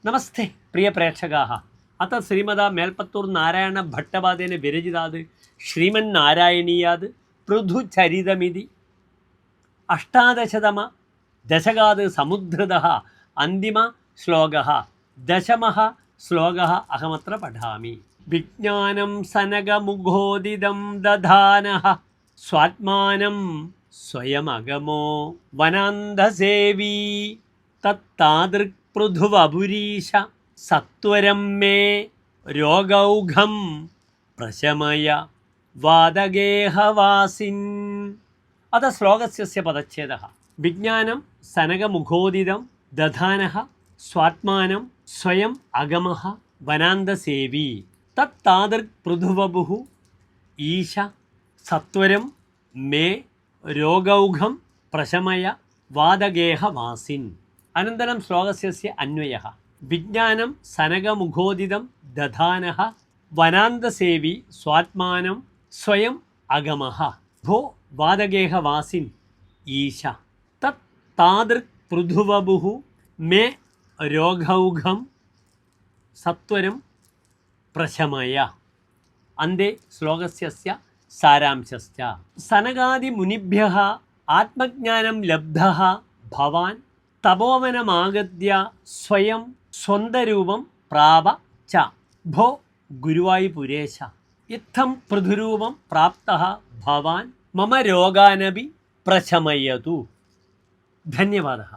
നമസ്തേ പ്രിയ പ്രേക്ഷകാः അത ശ്രീമത മേൽപ്പത്തൂർ നാരായണ ഭട്ടപാദേന വിരചിതാത് ശ്രീമന്നാരായണീയാത് പൃഥുചരിതമിതി അഷ്ടാദശതമ ദശകാത് സമുദ്ധൃതഃ അന്തിമ ശ്ലോകഃ ദശമഃ ശ്ലോകഃ അഹമത്ര പഠാമി. വിജ്ഞാനം സനകമുഖോദിതം ദധാനഃ സ്വാത്മാനം സ്വയമഗമോ വനാന്തസേവീ തത്താദൃക് പൃഥുവപുരീശ സത്വരം മേ രോഗൗഘം പ്രശമയ വാതഗേഹവാസിൻ. അത ശ്ലോകസ്യ പദച്ഛേദഃ വിജ്ഞാനം സനകമുഖോദിതം ദധാനഃ സ്വാത്മാനം സ്വയം അഗമഃ വനാന്തസേവീ തത്താദൃക് പൃഥുവപുഃ ഈശ സത്വരം മേ രോഗൗഘം പ്രശമയ വാതഗേഹവാസിൻ. അനന്തരം ശ്ലോകസ്യ അന്വയഃ വിജ്ഞാനം സനകമുഖോദിതം ദധാനഃ വനാന്തസേവി സ്വാത്മാനം സ്വയം അഗമഃ ഭോ വാതഗേഹവാസിൻ ഈശ തത് താദൃക് പൃഥുവപുഃ മേ രോഗൗഘം സത്വരം പ്രശമയ. അന്തേ ശ്ലോകസ്യ സാരാംശശ്ച സനകാദിമുനിഭ്യഃ ആത്മജ്ഞാനം ലബ്ധഃ ഭവാൻ തപോവനമാഗത്യ സ്വയം സ്വന്തരൂപം പ്രാപ ച ഭോ ഗുരുവായൂരേശ ഇത്തം പൃഥുരൂപം പ്രാപ്തഃ ഭവാൻ മമ രോഗാനപി പ്രശമയതു. ധന്യവാദः.